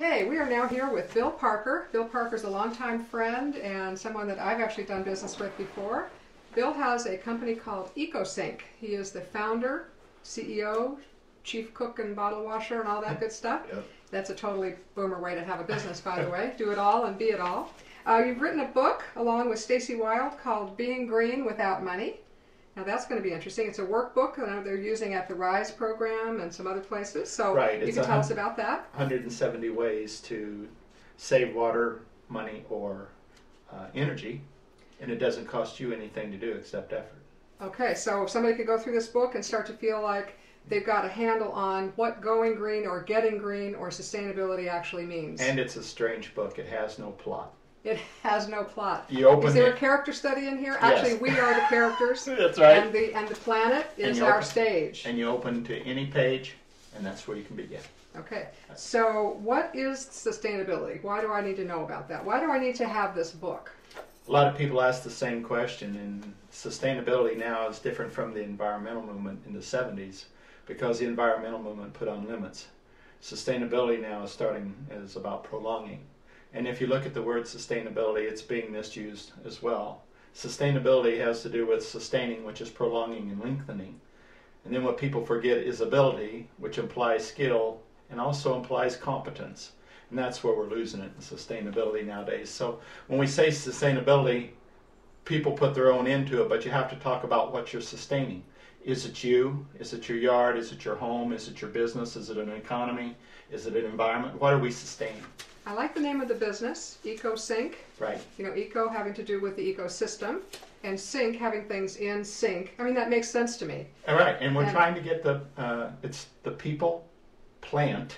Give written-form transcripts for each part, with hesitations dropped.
Okay, we are now here with Bill Parker. Bill Parker's a longtime friend and someone that I've actually done business with before. Bill has a company called EcoSync. He is the founder, CEO, chief cook and bottle washer and all that good stuff. Yep. That's a totally boomer way to have a business, by the way. Do it all and be it all. You've written a book along with Stacy Wild called Being Green Without Money. Now that's going to be interesting. It's a workbook that they're using at the RISE program and some other places. So Right. you can tell us about that. 170 ways to save water, money, or energy, and it doesn't cost you anything to do except effort. Okay, so if somebody could go through this book and start to feel like they've got a handle on what going green or getting green or sustainability actually means. And it's a strange book. It has no plot. It has no plot. You open Is there it. a character study in here? Yes. Actually, we are the characters. That's right. And the planet And is you our open- stage. And you open to any page, and that's where you can begin. Okay, so what is sustainability? Why do I need to know about that? Why do I need to have this book? A lot of people ask the same question, and sustainability now is different from the environmental movement in the 70s because the environmental movement put on limits. Sustainability now is about prolonging. And if you look at the word sustainability, it's being misused as well. Sustainability has to do with sustaining, which is prolonging and lengthening. And then what people forget is ability, which implies skill and also implies competence. And that's where we're losing it in sustainability nowadays. So when we say sustainability, people put their own into it, but you have to talk about what you're sustaining. Is it you? Is it your yard? Is it your home? Is it your business? Is it an economy? Is it an environment? What are we sustaining? I like the name of the business, EcoSync. Right. You know, eco having to do with the ecosystem, and sync having things in sync. I mean, that makes sense to me. All right, and we're trying to get it's the people, plant,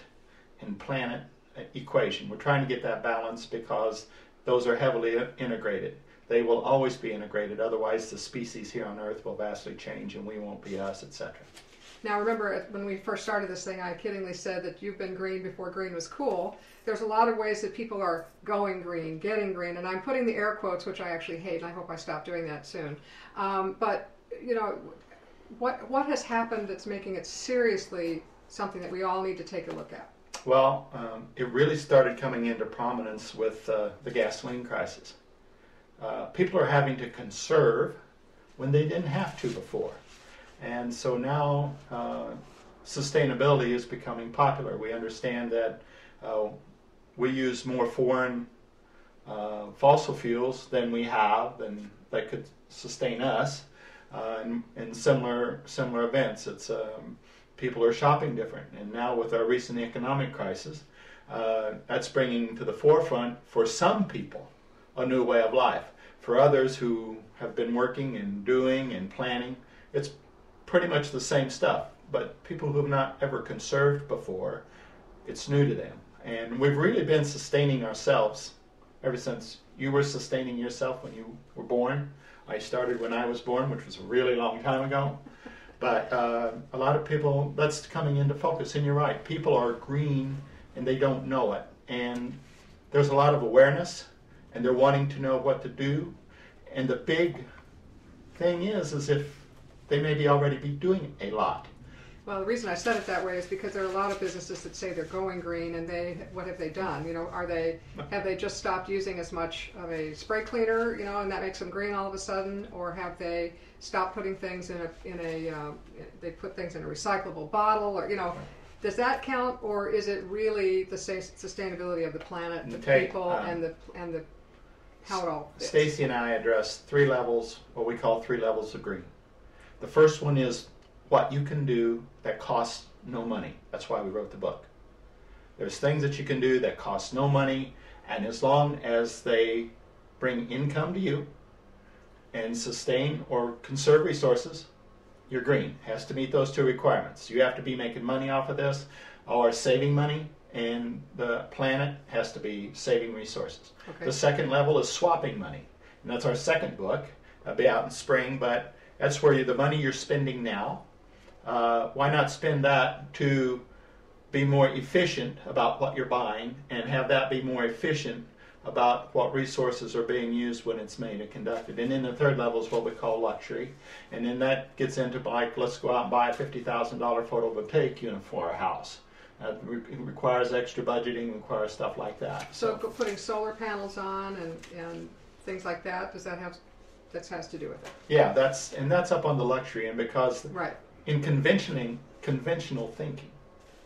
and planet equation. We're trying to get that balance because those are heavily integrated. They will always be integrated, otherwise the species here on Earth will vastly change and we won't be us, etc. Now, remember, when we first started this thing, I kiddingly said that you've been green before green was cool. There's a lot of ways that people are going green, getting green, and I'm putting the air quotes, which I actually hate, and I hope I stop doing that soon. But, you know, what has happened that's making it seriously something that we all need to take a look at? Well, it really started coming into prominence with the gasoline crisis. People are having to conserve when they didn't have to before. And so now sustainability is becoming popular. We understand that we use more foreign fossil fuels than we have, and that could sustain us in similar events. It's people are shopping different, and now with our recent economic crisis, that's bringing to the forefront for some people a new way of life. For others who have been working and doing and planning, it's pretty much the same stuff. But people who have not ever conserved before, it's new to them. And we've really been sustaining ourselves ever since you were sustaining yourself when you were born. I started when I was born, which was a really long time ago. But a lot of people, that's coming into focus. And you're right, people are green and they don't know it. And there's a lot of awareness and they're wanting to know what to do. And the big thing is if they maybe already be doing a lot. Well, the reason I said it that way is because there are a lot of businesses that say they're going green, and what have they done? You know, have they just stopped using as much of a spray cleaner, you know, and that makes them green all of a sudden, or have they stopped putting things they put things in a recyclable bottle, or, you know, does that count, or is it really the sustainability of the planet, the people, and the how it all fits? Stacy and I address 3 levels, what we call 3 levels of green. The first one is what you can do that costs no money. That's why we wrote the book. There's things that you can do that cost no money, and as long as they bring income to you and sustain or conserve resources, you're green. It has to meet those 2 requirements. You have to be making money off of this or saving money, and the planet has to be saving resources. Okay. The second level is swapping money, and that's our second book. It'll be out in spring, but that's where the money you're spending now, why not spend that to be more efficient about what you're buying and have that be more efficient about what resources are being used when it's made and conducted. And then the third level is what we call luxury. And then that gets into, like, let's go out and buy a $50,000 photovoltaic unit for our house. It requires extra budgeting, requires stuff like that. So putting solar panels on and things like that, that has to do with it? Yeah, that's up on the luxury end, because Right. in conventional thinking,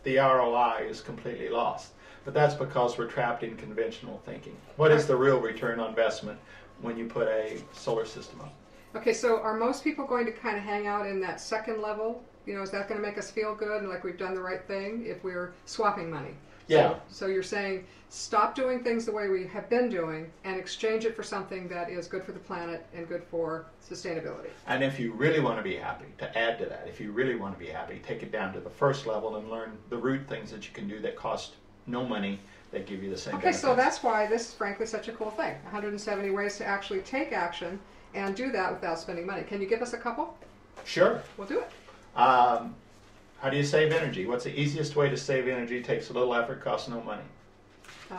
the ROI is completely lost. But that's because we're trapped in conventional thinking. What is the real return on investment when you put a solar system up? Okay, so are most people going to kind of hang out in that second level? You know, is that going to make us feel good and like we've done the right thing if we're swapping money? Yeah. So you're saying stop doing things the way we have been doing and exchange it for something that is good for the planet and good for sustainability. And if you really want to be happy, to add to that, if you really want to be happy, take it down to the first level and learn the root things that you can do that cost no money, that give you the same Okay, benefits. so that's why this is frankly such a cool thing. 170 ways to actually take action and do that without spending money. Can you give us a couple? Sure. We'll do it. How do you save energy? What's the easiest way to save energy? Takes a little effort, costs no money.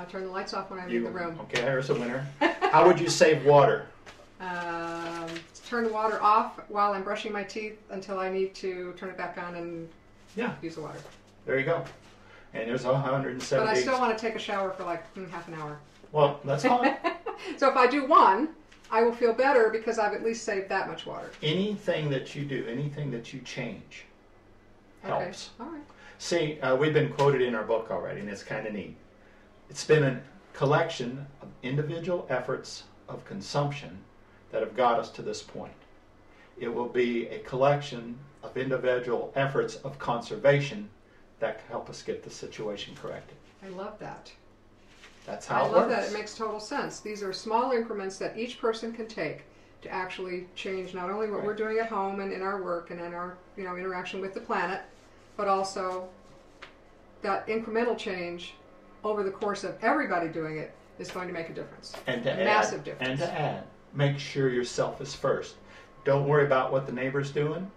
Turn the lights off when I leave the room. Okay, there's a winner. How would you save water? Turn the water off while I'm brushing my teeth until I need to turn it back on and use the water. There you go. And there's 170. But I still want to take a shower for like half an hour. Well, that's fine. So if I do one, I will feel better because I've at least saved that much water. Anything that you do, anything that you change, helps. Okay. All right. See, we've been quoted in our book already, and it's kind of neat. It's been a collection of individual efforts of consumption that have got us to this point. It will be a collection of individual efforts of conservation that can help us get the situation corrected. I love that. That's how it I love works. that. It makes total sense. These are small increments that each person can take to actually change not only what we're doing at home and in our work and in our interaction with the planet, but also that incremental change over the course of everybody doing it is going to make a difference. And to massive difference. And to add, make sure yourself is first. Don't worry about what the neighbor's doing.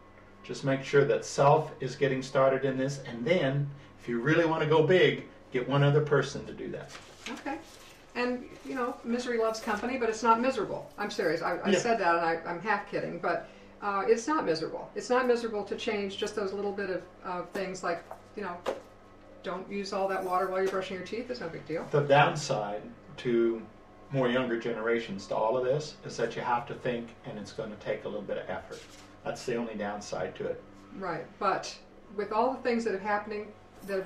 Just make sure that self is getting started in this, and then if you really want to go big, get one other person to do that. Okay. And, misery loves company, but it's not miserable. I'm serious. I said that, and I'm half kidding, but it's not miserable. It's not miserable to change just those little bit of things like, don't use all that water while you're brushing your teeth. It's no big deal. The downside to more younger generations to all of this is that you have to think, and it's going to take a little bit of effort. That's the only downside to it. Right. But with all the things that have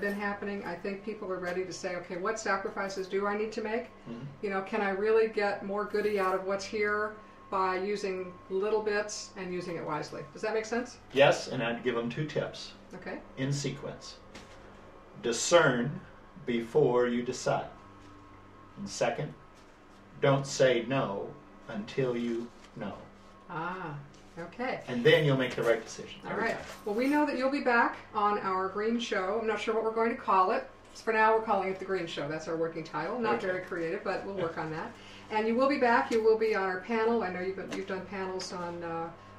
been happening, I think people are ready to say, okay, what sacrifices do I need to make? Mm-hmm. Can I really get more goodie out of what's here by using little bits and using it wisely? Does that make sense? Yes, and I'd give them 2 tips. Okay. In sequence. Discern before you decide. And second, don't say no until you know. Okay. And then you'll make the right decision. All right. Well, we know that you'll be back on our Green Show. I'm not sure what we're going to call it. For now, we're calling it the Green Show. That's our working title. Not very creative, but we'll work on that. And you will be back. You will be on our panel. I know you've done panels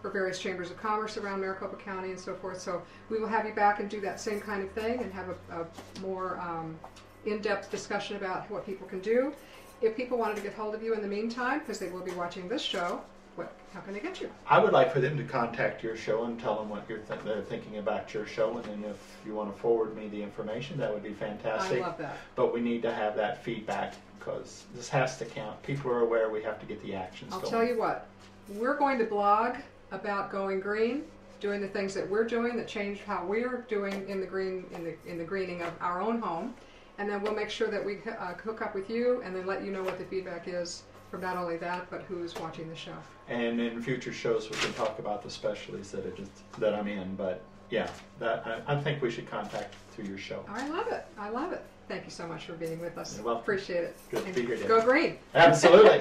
for various chambers of commerce around Maricopa County and so forth. So we will have you back and do that same kind of thing and have a more in-depth discussion about what people can do. If people wanted to get hold of you in the meantime, because they will be watching this show, how can they get you? I would like for them to contact your show and tell them what they're thinking about your show, and then if you want to forward me the information, that would be fantastic. I love that. But we need to have that feedback because this has to count. People are aware we have to get the actions going. I'll tell you what, we're going to blog about going green, doing the things that we're doing that change how we're doing in the greening of our own home, and then we'll make sure that we hook up with you and then let you know what the feedback is from not only that, but who's watching the show. And in future shows, we can talk about the specialties that I'm in. But yeah, I think we should contact through your show. I love it. I love it. Thank you so much for being with us. You're welcome. Appreciate it. Good to be here, Dave. Go green. Absolutely.